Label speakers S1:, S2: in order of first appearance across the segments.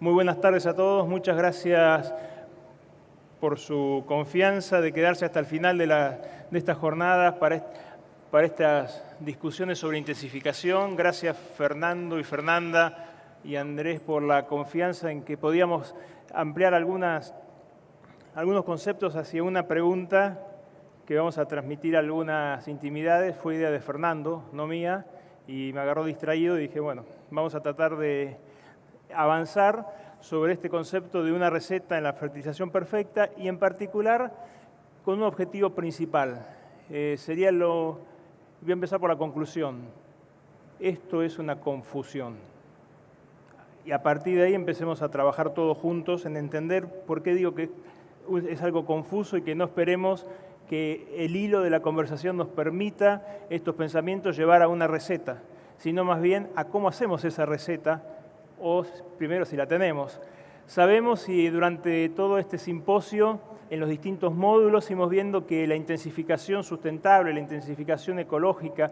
S1: Muy buenas tardes a todos. Muchas gracias por su confianza de quedarse hasta el final de esta jornada para estas discusiones sobre intensificación. Gracias Fernando y Fernanda y Andrés por la confianza en que podíamos ampliar algunos conceptos hacia una pregunta que vamos a transmitir algunas intimidades. Fue idea de Fernando, no mía, y me agarró distraído y dije, bueno, vamos a tratar de avanzar sobre este concepto de una receta en la fertilización perfecta y en particular con un objetivo principal. Voy a empezar por la conclusión. Esto es una confusión. Y a partir de ahí empecemos a trabajar todos juntos en entender por qué digo que es algo confuso y que no esperemos que el hilo de la conversación nos permita estos pensamientos llevar a una receta, sino más bien a cómo hacemos esa receta, o primero si la tenemos. Sabemos y durante todo este simposio, en los distintos módulos, fuimos viendo que la intensificación sustentable, la intensificación ecológica,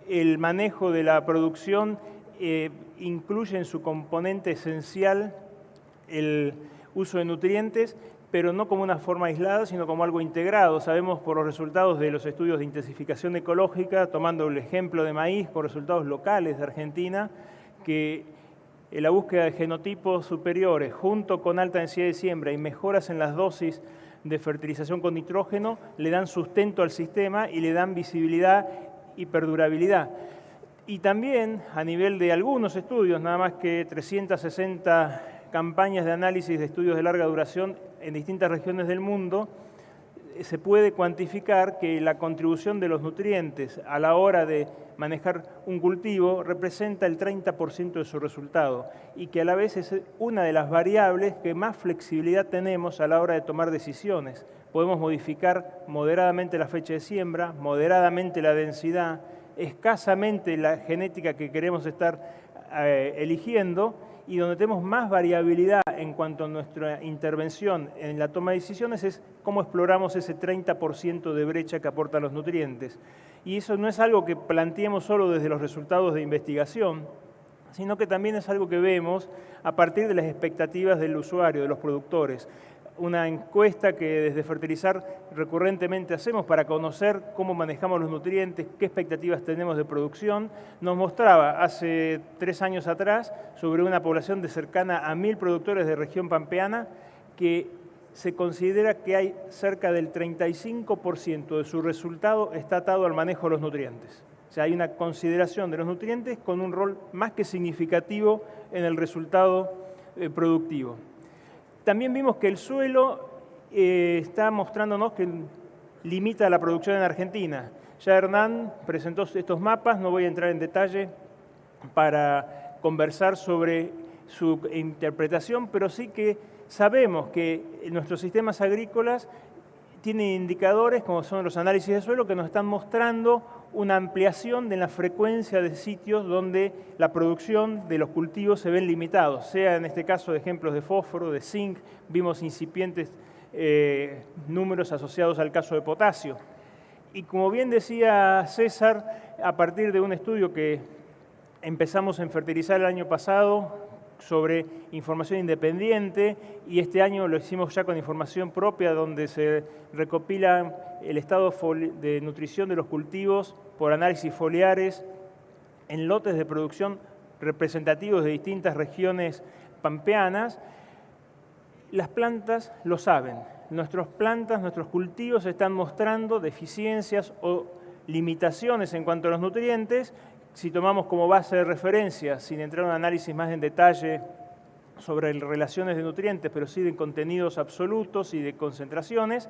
S1: el manejo de la producción incluye en su componente esencial el uso de nutrientes, pero no como una forma aislada, sino como algo integrado. Sabemos por los resultados de los estudios de intensificación ecológica, tomando el ejemplo de maíz con resultados locales de Argentina, que la búsqueda de genotipos superiores junto con alta densidad de siembra y mejoras en las dosis de fertilización con nitrógeno le dan sustento al sistema y le dan visibilidad y perdurabilidad. Y también a nivel de algunos estudios, nada más que 360 campañas de análisis de estudios de larga duración en distintas regiones del mundo, se puede cuantificar que la contribución de los nutrientes a la hora de manejar un cultivo representa el 30% de su resultado y que a la vez es una de las variables que más flexibilidad tenemos a la hora de tomar decisiones. Podemos modificar moderadamente la fecha de siembra, moderadamente la densidad, escasamente la genética que queremos estar eligiendo, y donde tenemos más variabilidad en cuanto a nuestra intervención en la toma de decisiones es cómo exploramos ese 30% de brecha que aportan los nutrientes. Y eso no es algo que planteemos solo desde los resultados de investigación, sino que también es algo que vemos a partir de las expectativas del usuario, de los productores. Una encuesta que desde Fertilizar recurrentemente hacemos para conocer cómo manejamos los nutrientes, qué expectativas tenemos de producción, nos mostraba hace 3 años atrás sobre una población de cercana a 1000 productores de región pampeana que se considera que hay cerca del 35% de su resultado está atado al manejo de los nutrientes. O sea, hay una consideración de los nutrientes con un rol más que significativo en el resultado productivo. También vimos que el suelo está mostrándonos que limita la producción en Argentina. Ya Hernán presentó estos mapas, no voy a entrar en detalle para conversar sobre su interpretación, pero sí que sabemos que nuestros sistemas agrícolas tienen indicadores, como son los análisis de suelo, que nos están mostrando una ampliación de la frecuencia de sitios donde la producción de los cultivos se ven limitados, sea en este caso de ejemplos de fósforo, de zinc, vimos incipientes números asociados al caso de potasio. Y como bien decía César, a partir de un estudio que empezamos en Fertilizar el año pasado sobre información independiente, y este año lo hicimos ya con información propia, donde se recopila el estado de nutrición de los cultivos por análisis foliares en lotes de producción representativos de distintas regiones pampeanas. Las plantas lo saben. Nuestras plantas, nuestros cultivos están mostrando deficiencias o limitaciones en cuanto a los nutrientes. Si tomamos como base de referencia, sin entrar en un análisis más en detalle sobre relaciones de nutrientes, pero sí de contenidos absolutos y de concentraciones,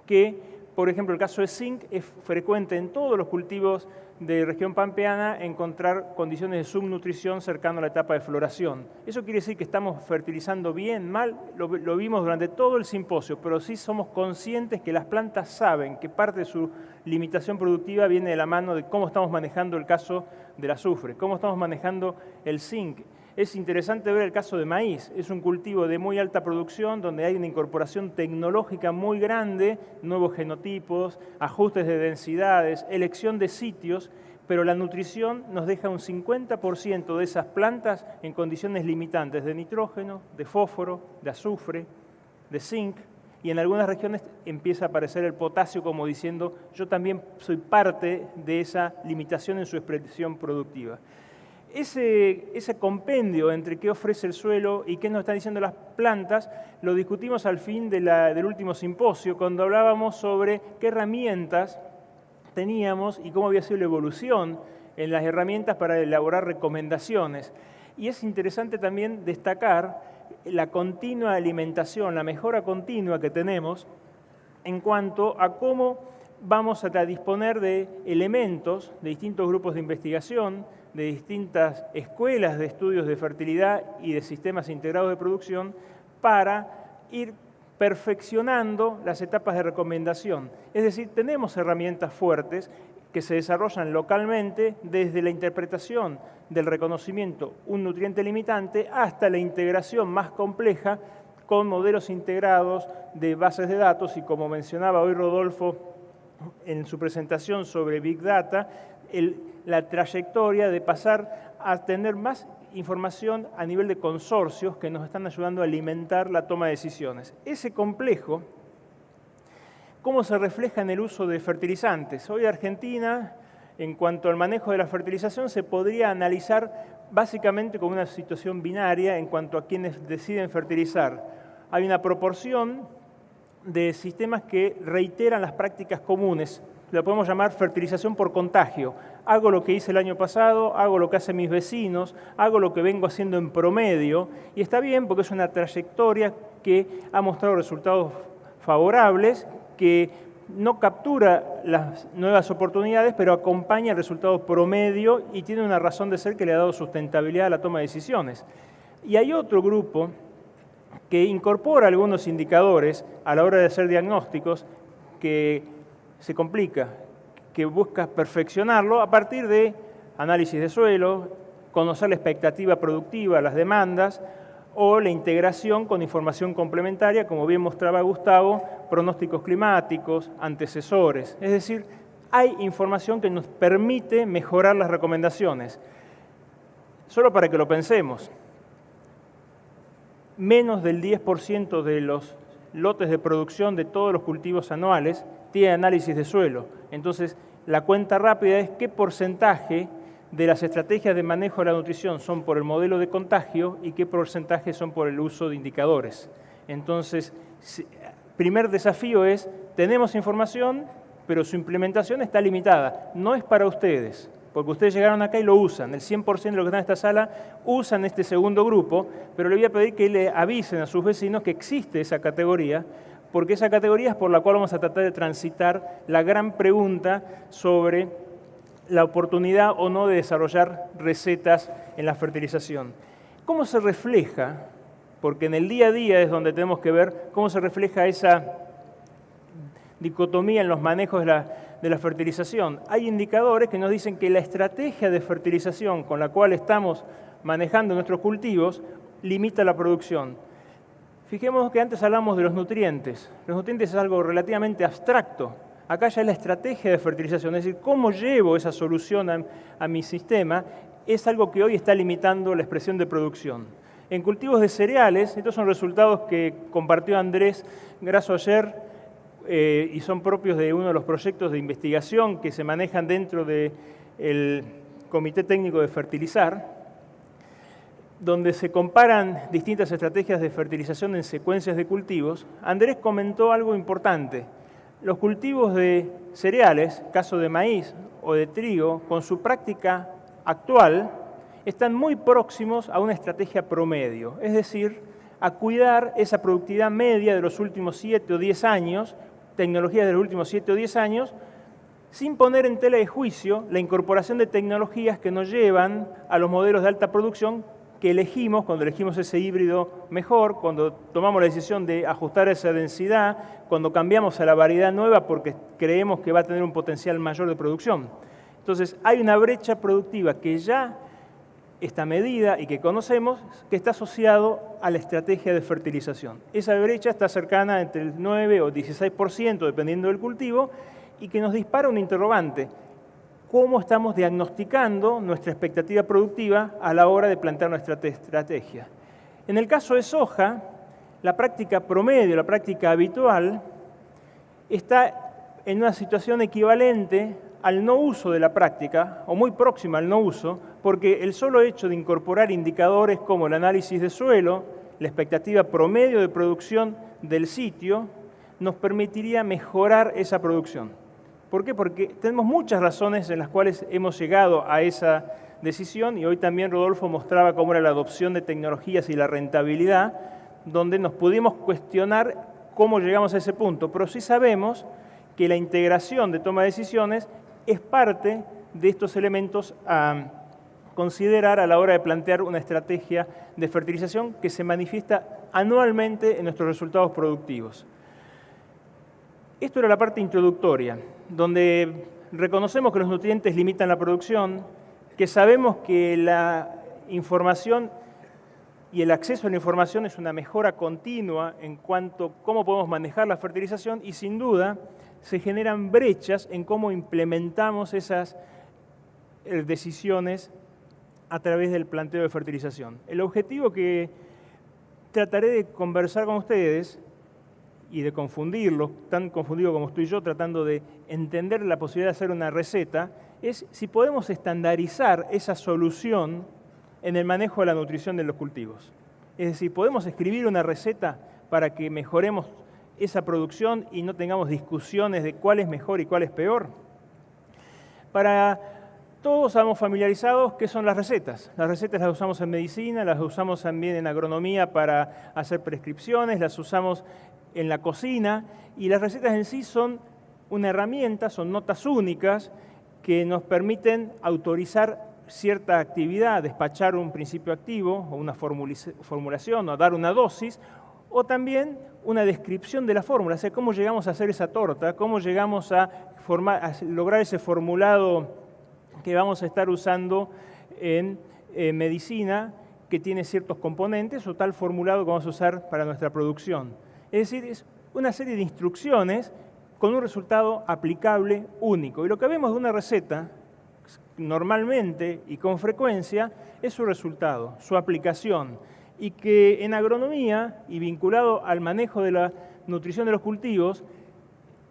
S1: que, por ejemplo, el caso de zinc es frecuente en todos los cultivos de región pampeana encontrar condiciones de subnutrición cercano a la etapa de floración. Eso quiere decir que estamos fertilizando bien, mal, lo vimos durante todo el simposio, pero sí somos conscientes que las plantas saben que parte de su limitación productiva viene de la mano de cómo estamos manejando el caso del azufre, cómo estamos manejando el zinc. Es interesante ver el caso de maíz. Es un cultivo de muy alta producción donde hay una incorporación tecnológica muy grande, nuevos genotipos, ajustes de densidades, elección de sitios, pero la nutrición nos deja un 50% de esas plantas en condiciones limitantes de nitrógeno, de fósforo, de azufre, de zinc, y en algunas regiones empieza a aparecer el potasio como diciendo yo también soy parte de esa limitación en su expresión productiva. Ese compendio entre qué ofrece el suelo y qué nos están diciendo las plantas lo discutimos al fin del último simposio, cuando hablábamos sobre qué herramientas teníamos y cómo había sido la evolución en las herramientas para elaborar recomendaciones. Y es interesante también destacar la continua alimentación, la mejora continua que tenemos en cuanto a cómo vamos a disponer de elementos de distintos grupos de investigación, de distintas escuelas de estudios de fertilidad y de sistemas integrados de producción para ir perfeccionando las etapas de recomendación. Es decir, tenemos herramientas fuertes que se desarrollan localmente desde la interpretación del reconocimiento un nutriente limitante hasta la integración más compleja con modelos integrados de bases de datos y, como mencionaba hoy Rodolfo en su presentación sobre Big Data, la trayectoria de pasar a tener más información a nivel de consorcios que nos están ayudando a alimentar la toma de decisiones. Ese complejo, ¿cómo se refleja en el uso de fertilizantes? Hoy Argentina, en cuanto al manejo de la fertilización, se podría analizar básicamente como una situación binaria en cuanto a quienes deciden fertilizar. Hay una proporción de sistemas que reiteran las prácticas comunes. Lo podemos llamar fertilización por contagio. Hago lo que hice el año pasado, hago lo que hacen mis vecinos, hago lo que vengo haciendo en promedio, y está bien porque es una trayectoria que ha mostrado resultados favorables, que no captura las nuevas oportunidades, pero acompaña el resultado promedio y tiene una razón de ser que le ha dado sustentabilidad a la toma de decisiones. Y hay otro grupo que incorpora algunos indicadores a la hora de hacer diagnósticos que se complica, que busca perfeccionarlo a partir de análisis de suelo, conocer la expectativa productiva, las demandas, o la integración con información complementaria, como bien mostraba Gustavo, pronósticos climáticos, antecesores. Es decir, hay información que nos permite mejorar las recomendaciones. Solo para que lo pensemos, menos del 10% de los lotes de producción de todos los cultivos anuales tiene análisis de suelo. Entonces, la cuenta rápida es qué porcentaje de las estrategias de manejo de la nutrición son por el modelo de contagio y qué porcentaje son por el uso de indicadores. Entonces, primer desafío es, tenemos información, pero su implementación está limitada. No es para ustedes, porque ustedes llegaron acá y lo usan. El 100% de los que están en esta sala usan este segundo grupo, pero le voy a pedir que le avisen a sus vecinos que existe esa categoría, porque esa categoría es por la cual vamos a tratar de transitar la gran pregunta sobre la oportunidad o no de desarrollar recetas en la fertilización. ¿Cómo se refleja? Porque en el día a día es donde tenemos que ver cómo se refleja esa dicotomía en los manejos de la fertilización. Hay indicadores que nos dicen que la estrategia de fertilización con la cual estamos manejando nuestros cultivos limita la producción. Fijémonos que antes hablamos de los nutrientes. Los nutrientes es algo relativamente abstracto. Acá ya es la estrategia de fertilización, es decir, cómo llevo esa solución a mi sistema, es algo que hoy está limitando la expresión de producción. En cultivos de cereales, estos son resultados que compartió Andrés Grasso ayer y son propios de uno de los proyectos de investigación que se manejan dentro del Comité Técnico de Fertilizar, donde se comparan distintas estrategias de fertilización en secuencias de cultivos. Andrés comentó algo importante. Los cultivos de cereales, caso de maíz o de trigo, con su práctica actual, están muy próximos a una estrategia promedio, es decir, a cuidar esa productividad media de los últimos 7 o 10 años, tecnologías de los últimos 7 o 10 años, sin poner en tela de juicio la incorporación de tecnologías que nos llevan a los modelos de alta producción que elegimos cuando elegimos ese híbrido mejor, cuando tomamos la decisión de ajustar esa densidad, cuando cambiamos a la variedad nueva porque creemos que va a tener un potencial mayor de producción. Entonces, hay una brecha productiva que ya está medida y que conocemos, que está asociado a la estrategia de fertilización. Esa brecha está cercana entre el 9 o 16%, dependiendo del cultivo, y que nos dispara un interrogante. cómo estamos diagnosticando nuestra expectativa productiva a la hora de plantear nuestra estrategia. En el caso de soja, la práctica promedio, la práctica habitual, está en una situación equivalente al no uso de la práctica, o muy próxima al no uso, porque el solo hecho de incorporar indicadores como el análisis de suelo, la expectativa promedio de producción del sitio, nos permitiría mejorar esa producción. ¿Por qué? Porque tenemos muchas razones en las cuales hemos llegado a esa decisión, y hoy también Rodolfo mostraba cómo era la adopción de tecnologías y la rentabilidad, donde nos pudimos cuestionar cómo llegamos a ese punto, pero sí sabemos que la integración de toma de decisiones es parte de estos elementos a considerar a la hora de plantear una estrategia de fertilización que se manifiesta anualmente en nuestros resultados productivos. Esto era la parte introductoria, donde reconocemos que los nutrientes limitan la producción, que sabemos que la información y el acceso a la información es una mejora continua en cuanto a cómo podemos manejar la fertilización y sin duda se generan brechas en cómo implementamos esas decisiones a través del planteo de fertilización. El objetivo que trataré de conversar con ustedes y de confundirlos, tan confundido como estoy yo tratando de entender la posibilidad de hacer una receta, es si podemos estandarizar esa solución en el manejo de la nutrición de los cultivos. Es decir, podemos escribir una receta para que mejoremos esa producción y no tengamos discusiones de cuál es mejor y cuál es peor. Para todos estamos familiarizados qué son las recetas. Las recetas las usamos en medicina, las usamos también en agronomía para hacer prescripciones, las usamos en la cocina, y las recetas en sí son una herramienta, son notas únicas que nos permiten autorizar cierta actividad, despachar un principio activo o una formulación o dar una dosis, o también una descripción de la fórmula, o sea, cómo llegamos a hacer esa torta, cómo llegamos a lograr ese formulado que vamos a estar usando en medicina, que tiene ciertos componentes, o tal formulado que vamos a usar para nuestra producción. Es decir, es una serie de instrucciones con un resultado aplicable único. Y lo que vemos de una receta, normalmente y con frecuencia, es su resultado, su aplicación. Y que en agronomía, y vinculado al manejo de la nutrición de los cultivos,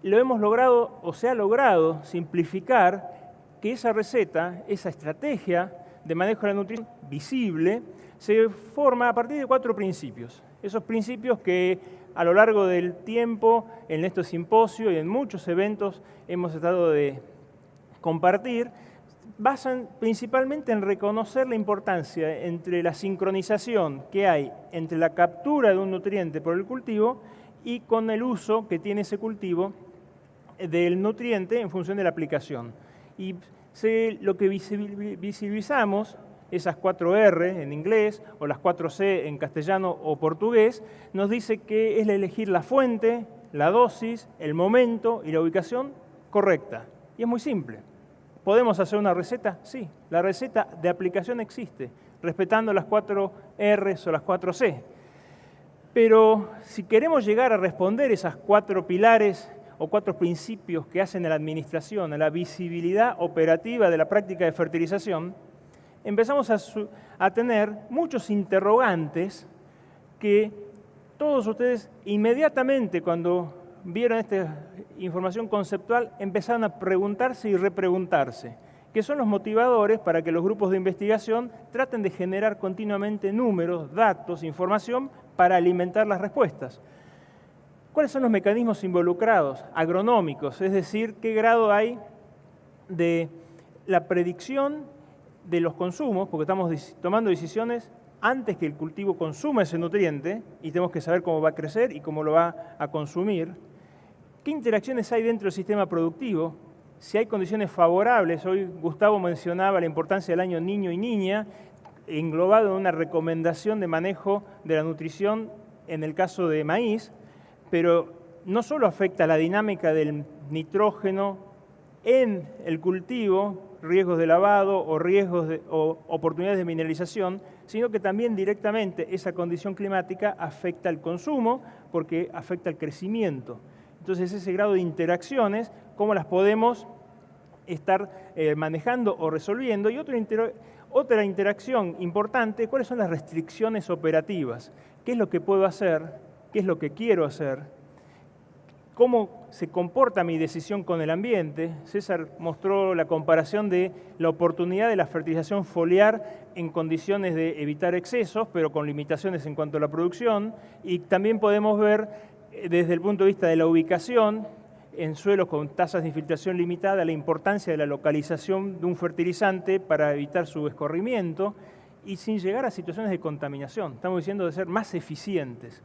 S1: lo hemos logrado, o se ha logrado, simplificar que esa receta, esa estrategia de manejo de la nutrición visible, se forma a partir de 4 principios. Esos principios que a lo largo del tiempo, en estos simposios y en muchos eventos hemos tratado de compartir, basan principalmente en reconocer la importancia entre la sincronización que hay entre la captura de un nutriente por el cultivo y con el uso que tiene ese cultivo del nutriente en función de la aplicación. Y lo que visibilizamos, esas 4 R en inglés o las 4 C en castellano o portugués, nos dice que es elegir la fuente, la dosis, el momento y la ubicación correcta. Y es muy simple. ¿Podemos hacer una receta? Sí, la receta de aplicación existe, respetando las 4 R o las 4 C. Pero si queremos llegar a responder esas 4 pilares o 4 principios que hacen a la administración, a la visibilidad operativa de la práctica de fertilización, empezamos a tener muchos interrogantes que todos ustedes inmediatamente cuando vieron esta información conceptual empezaron a preguntarse y repreguntarse, que son los motivadores para que los grupos de investigación traten de generar continuamente números, datos, información para alimentar las respuestas. ¿Cuáles son los mecanismos involucrados? Agronómicos, es decir, qué grado hay de la predicción de los consumos, porque estamos tomando decisiones antes que el cultivo consuma ese nutriente y tenemos que saber cómo va a crecer y cómo lo va a consumir. ¿Qué interacciones hay dentro del sistema productivo? Si hay condiciones favorables, hoy Gustavo mencionaba la importancia del año niño y niña, englobado en una recomendación de manejo de la nutrición en el caso de maíz, pero no solo afecta la dinámica del nitrógeno en el cultivo, riesgos de lavado o o oportunidades de mineralización, sino que también directamente esa condición climática afecta el consumo porque afecta el crecimiento. Entonces ese grado de interacciones, ¿cómo las podemos estar manejando o resolviendo. Y otra interacción importante, ¿cuáles son las restricciones operativas? ¿Qué es lo que puedo hacer? ¿Qué es lo que quiero hacer? ¿Cómo se comporta mi decisión con el ambiente? César mostró la comparación de la oportunidad de la fertilización foliar en condiciones de evitar excesos, pero con limitaciones en cuanto a la producción. Y también podemos ver desde el punto de vista de la ubicación, en suelos con tasas de infiltración limitada, la importancia de la localización de un fertilizante para evitar su escorrimiento y sin llegar a situaciones de contaminación. Estamos diciendo de ser más eficientes.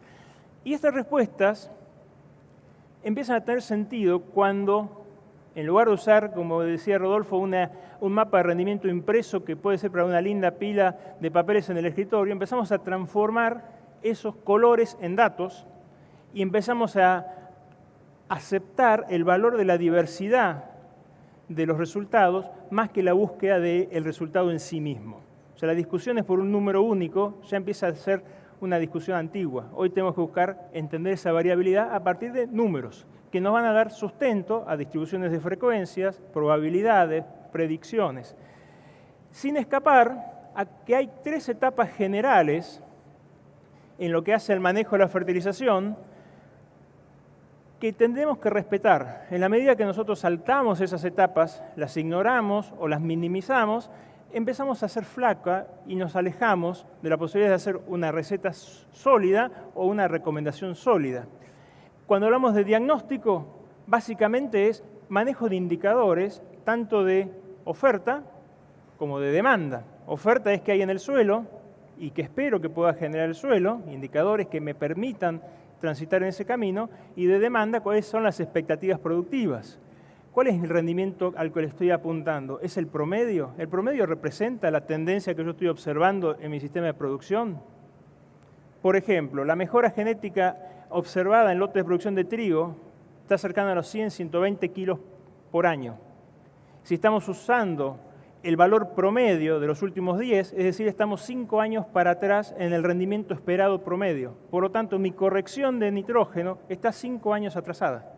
S1: Y estas respuestas empiezan a tener sentido cuando, en lugar de usar, como decía Rodolfo, un mapa de rendimiento impreso que puede ser para una linda pila de papeles en el escritorio, empezamos a transformar esos colores en datos y empezamos a aceptar el valor de la diversidad de los resultados más que la búsqueda del resultado en sí mismo. O sea, las discusiones por un número único ya empieza a ser una discusión antigua. Hoy tenemos que buscar entender esa variabilidad a partir de números que nos van a dar sustento a distribuciones de frecuencias, probabilidades, predicciones, sin escapar a que hay 3 etapas generales en lo que hace al manejo de la fertilización que tendremos que respetar. En la medida que nosotros saltamos esas etapas, las ignoramos o las minimizamos, empezamos a ser flaca y nos alejamos de la posibilidad de hacer una receta sólida o una recomendación sólida. Cuando hablamos de diagnóstico, básicamente es manejo de indicadores, tanto de oferta como de demanda. Oferta es que hay en el suelo y que espero que pueda generar el suelo, indicadores que me permitan transitar en ese camino, y de demanda, cuáles son las expectativas productivas. ¿Cuál es el rendimiento al que le estoy apuntando? ¿Es el promedio? ¿El promedio representa la tendencia que yo estoy observando en mi sistema de producción? Por ejemplo, la mejora genética observada en lotes de producción de trigo está cercana a los 100, 120 kilos por año. Si estamos usando el valor promedio de los últimos 10, es decir, estamos 5 años para atrás en el rendimiento esperado promedio. Por lo tanto, mi corrección de nitrógeno está 5 años atrasada.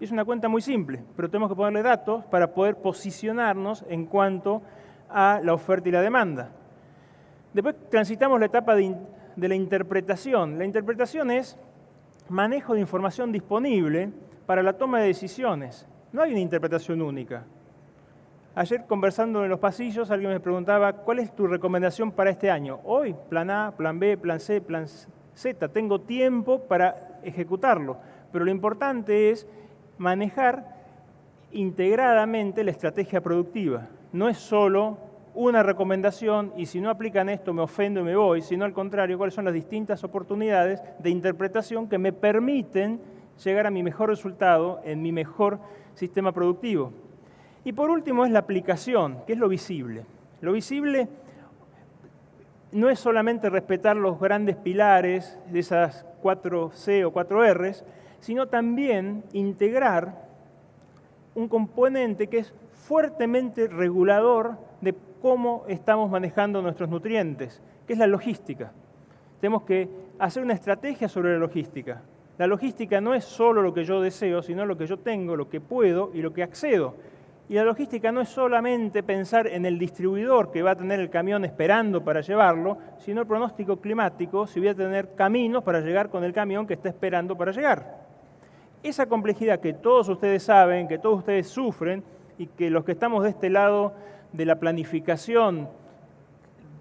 S1: Es una cuenta muy simple, pero tenemos que ponerle datos para poder posicionarnos en cuanto a la oferta y la demanda. Después transitamos la etapa de la interpretación. La interpretación es manejo de información disponible para la toma de decisiones. No hay una interpretación única. Ayer, conversando en los pasillos, alguien me preguntaba, ¿cuál es tu recomendación para este año? Hoy, plan A, plan B, plan C, plan Z. Tengo tiempo para ejecutarlo, pero lo importante es manejar integradamente la estrategia productiva. No es solo una recomendación y si no aplican esto me ofendo y me voy, sino al contrario, cuáles son las distintas oportunidades de interpretación que me permiten llegar a mi mejor resultado en mi mejor sistema productivo. Y por último es la aplicación, que es lo visible. Lo visible no es solamente respetar los grandes pilares de esas 4C o 4Rs, sino también integrar un componente que es fuertemente regulador de cómo estamos manejando nuestros nutrientes, que es la logística. Tenemos que hacer una estrategia sobre la logística. La logística no es solo lo que yo deseo, sino lo que yo tengo, lo que puedo y lo que accedo. Y la logística no es solamente pensar en el distribuidor que va a tener el camión esperando para llevarlo, sino el pronóstico climático, si voy a tener caminos para llegar con el camión que está esperando para llegar. Esa complejidad que todos ustedes saben, que todos ustedes sufren y que los que estamos de este lado de la planificación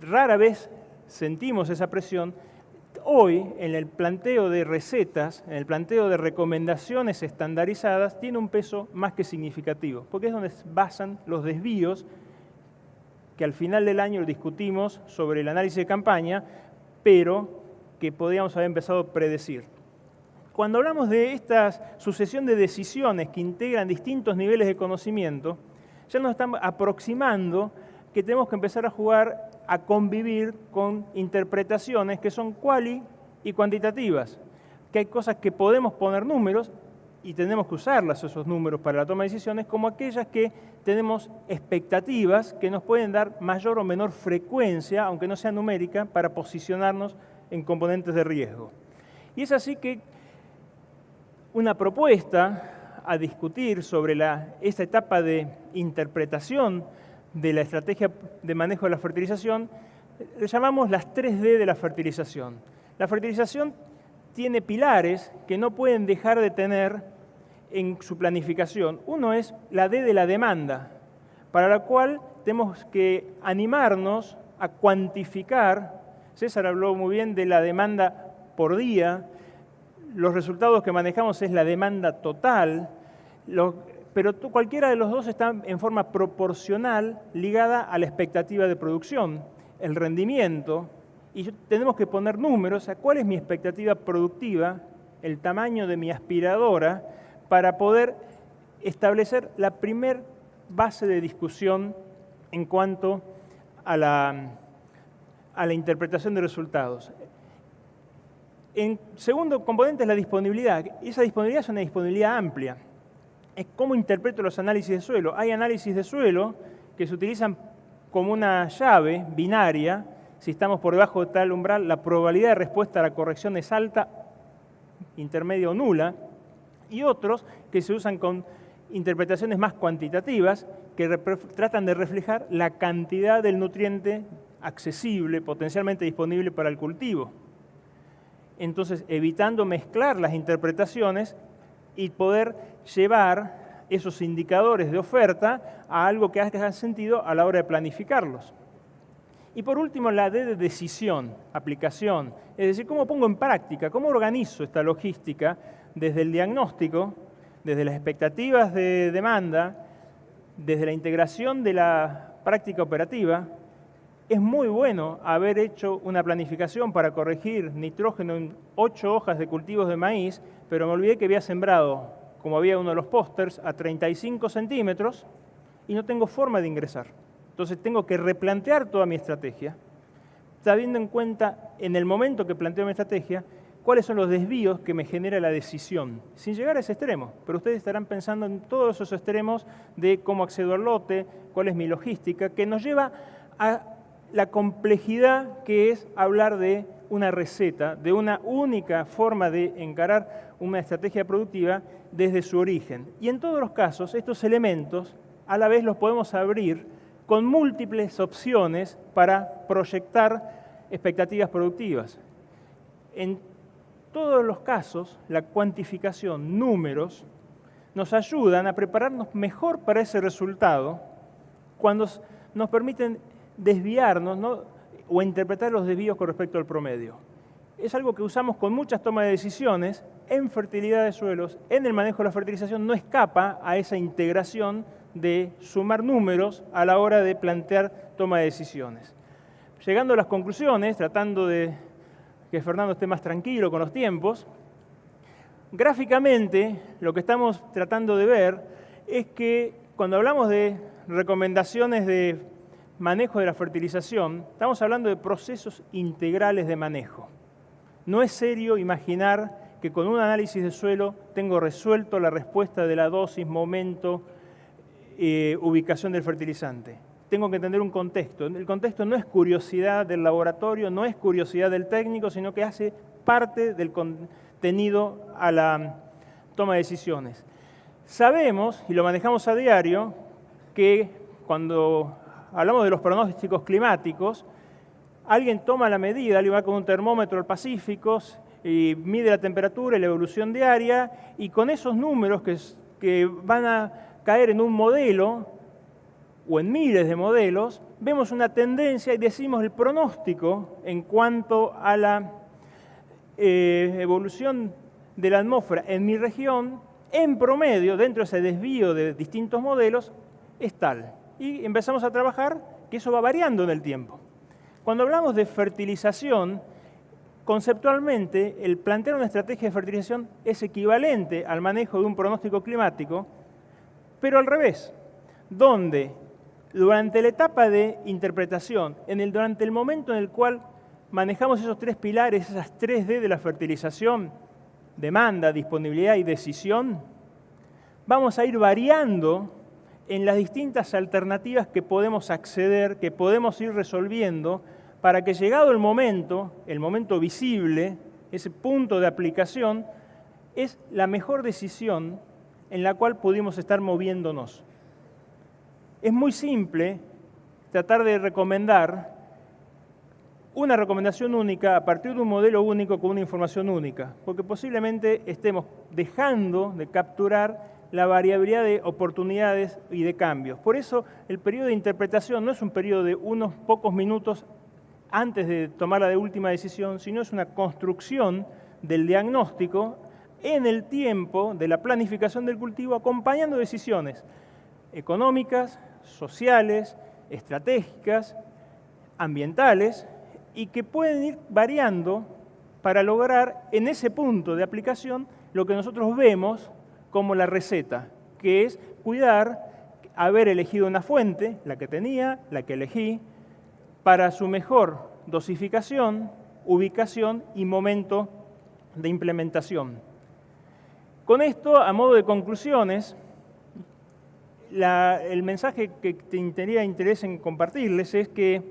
S1: rara vez sentimos esa presión, hoy en el planteo de recetas, en el planteo de recomendaciones estandarizadas, tiene un peso más que significativo, porque es donde basan los desvíos que al final del año discutimos sobre el análisis de campaña, pero que podríamos haber empezado a predecir. Cuando hablamos de esta sucesión de decisiones que integran distintos niveles de conocimiento, ya nos estamos aproximando que tenemos que empezar a jugar a convivir con interpretaciones que son quali y cuantitativas, que hay cosas que podemos poner números y tenemos que usarlas esos números para la toma de decisiones, como aquellas que tenemos expectativas que nos pueden dar mayor o menor frecuencia, aunque no sea numérica, para posicionarnos en componentes de riesgo. Y es así que una propuesta a discutir sobre esta etapa de interpretación de la estrategia de manejo de la fertilización, le llamamos las 3D de la fertilización. La fertilización tiene pilares que no pueden dejar de tener en su planificación. Uno es la D de la demanda, para la cual tenemos que animarnos a cuantificar. César habló muy bien de la demanda por día. Los resultados que manejamos es la demanda total, pero cualquiera de los dos está en forma proporcional ligada a la expectativa de producción, el rendimiento, y tenemos que poner números a cuál es mi expectativa productiva, el tamaño de mi aspiradora, para poder establecer la primer base de discusión en cuanto a la interpretación de resultados. En segundo componente es la disponibilidad. Esa disponibilidad es una disponibilidad amplia. Es cómo interpreto los análisis de suelo. Hay análisis de suelo que se utilizan como una llave binaria. Si estamos por debajo de tal umbral, la probabilidad de respuesta a la corrección es alta, intermedia o nula. Y otros que se usan con interpretaciones más cuantitativas que tratan de reflejar la cantidad del nutriente accesible, potencialmente disponible para el cultivo. Entonces, evitando mezclar las interpretaciones y poder llevar esos indicadores de oferta a algo que haga sentido a la hora de planificarlos. Y por último, la D de decisión, aplicación, es decir, cómo pongo en práctica, cómo organizo esta logística desde el diagnóstico, desde las expectativas de demanda, desde la integración de la práctica operativa. Es muy bueno haber hecho una planificación para corregir nitrógeno en 8 hojas de cultivos de maíz, pero me olvidé que había sembrado, como había uno de los pósters, a 35 centímetros y no tengo forma de ingresar. Entonces tengo que replantear toda mi estrategia, teniendo en cuenta en el momento que planteo mi estrategia cuáles son los desvíos que me genera la decisión, sin llegar a ese extremo. Pero ustedes estarán pensando en todos esos extremos de cómo accedo al lote, cuál es mi logística, que nos lleva a la complejidad que es hablar de una receta, de una única forma de encarar una estrategia productiva desde su origen. Y en todos los casos, estos elementos a la vez los podemos abrir con múltiples opciones para proyectar expectativas productivas. En todos los casos, la cuantificación, números, nos ayudan a prepararnos mejor para ese resultado cuando nos permiten desviarnos, ¿no?, o interpretar los desvíos con respecto al promedio. Es algo que usamos con muchas tomas de decisiones en fertilidad de suelos, en el manejo de la fertilización, no escapa a esa integración de sumar números a la hora de plantear toma de decisiones. Llegando a las conclusiones, tratando de que Fernando esté más tranquilo con los tiempos, gráficamente lo que estamos tratando de ver es que cuando hablamos de recomendaciones de manejo de la fertilización, estamos hablando de procesos integrales de manejo. No es serio imaginar que con un análisis de suelo tengo resuelto la respuesta de la dosis, momento, ubicación del fertilizante. Tengo que entender un contexto. El contexto no es curiosidad del laboratorio, no es curiosidad del técnico, sino que hace parte del contenido a la toma de decisiones. Sabemos, y lo manejamos a diario, que cuando hablamos de los pronósticos climáticos, alguien toma la medida, alguien va con un termómetro al Pacífico y mide la temperatura y la evolución diaria, y con esos números que van a caer en un modelo o en miles de modelos, vemos una tendencia y decimos el pronóstico en cuanto a la evolución de la atmósfera en mi región, en promedio, dentro de ese desvío de distintos modelos, es tal. Y empezamos a trabajar que eso va variando en el tiempo. Cuando hablamos de fertilización, conceptualmente, el plantear una estrategia de fertilización es equivalente al manejo de un pronóstico climático, pero al revés, donde durante la etapa de interpretación, durante el momento en el cual manejamos esos 3 pilares, esas 3D de la fertilización, demanda, disponibilidad y decisión, vamos a ir variando en las distintas alternativas que podemos acceder, que podemos ir resolviendo, para que llegado el momento visible, ese punto de aplicación, es la mejor decisión en la cual pudimos estar moviéndonos. Es muy simple tratar de recomendar una recomendación única a partir de un modelo único con una información única, porque posiblemente estemos dejando de capturar la variabilidad de oportunidades y de cambios. Por eso el periodo de interpretación no es un periodo de unos pocos minutos antes de tomar la última decisión, sino es una construcción del diagnóstico en el tiempo de la planificación del cultivo, acompañando decisiones económicas, sociales, estratégicas, ambientales, y que pueden ir variando para lograr en ese punto de aplicación lo que nosotros vemos como la receta, que es cuidar haber elegido una fuente, la que tenía, la que elegí, para su mejor dosificación, ubicación y momento de implementación. Con esto, a modo de conclusiones, el mensaje que tenía interés en compartirles es que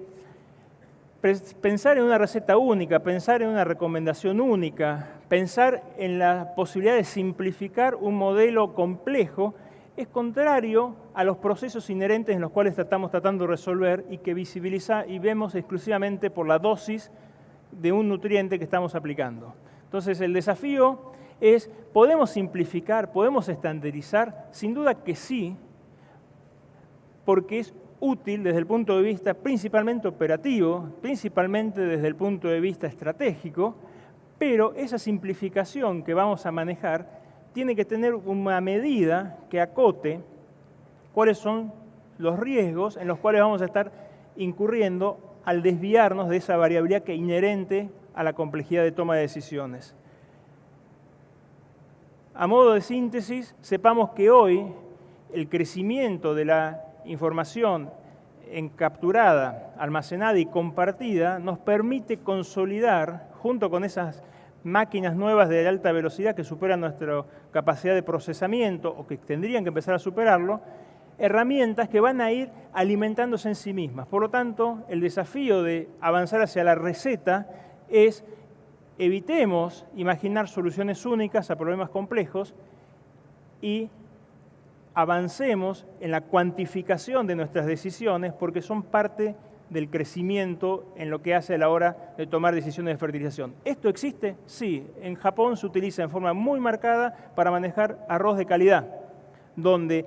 S1: pensar en una receta única, pensar en una recomendación única, pensar en la posibilidad de simplificar un modelo complejo es contrario a los procesos inherentes en los cuales estamos tratando de resolver y que visibiliza y vemos exclusivamente por la dosis de un nutriente que estamos aplicando. Entonces, el desafío es, ¿podemos simplificar, podemos estandarizar? Sin duda que sí, porque es útil desde el punto de vista principalmente operativo, principalmente desde el punto de vista estratégico, pero esa simplificación que vamos a manejar tiene que tener una medida que acote cuáles son los riesgos en los cuales vamos a estar incurriendo al desviarnos de esa variabilidad que es inherente a la complejidad de toma de decisiones. A modo de síntesis, sepamos que hoy el crecimiento de la información capturada, almacenada y compartida nos permite consolidar, junto con esas máquinas nuevas de alta velocidad que superan nuestra capacidad de procesamiento o que tendrían que empezar a superarlo, herramientas que van a ir alimentándose en sí mismas. Por lo tanto, el desafío de avanzar hacia la receta es evitemos imaginar soluciones únicas a problemas complejos y avancemos en la cuantificación de nuestras decisiones porque son parte del crecimiento en lo que hace a la hora de tomar decisiones de fertilización. ¿Esto existe? Sí. En Japón se utiliza en forma muy marcada para manejar arroz de calidad, donde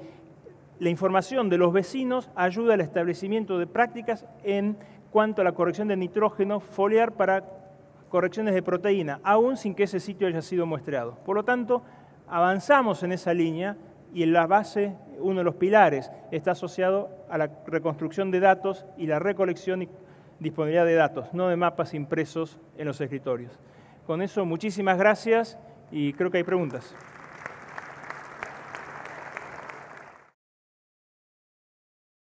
S1: la información de los vecinos ayuda al establecimiento de prácticas en cuanto a la corrección de nitrógeno foliar para correcciones de proteína, aún sin que ese sitio haya sido muestreado. Por lo tanto, avanzamos en esa línea y en la base, uno de los pilares, está asociado a la reconstrucción de datos y la recolección y disponibilidad de datos, no de mapas impresos en los escritorios. Con eso, muchísimas gracias y creo que hay preguntas.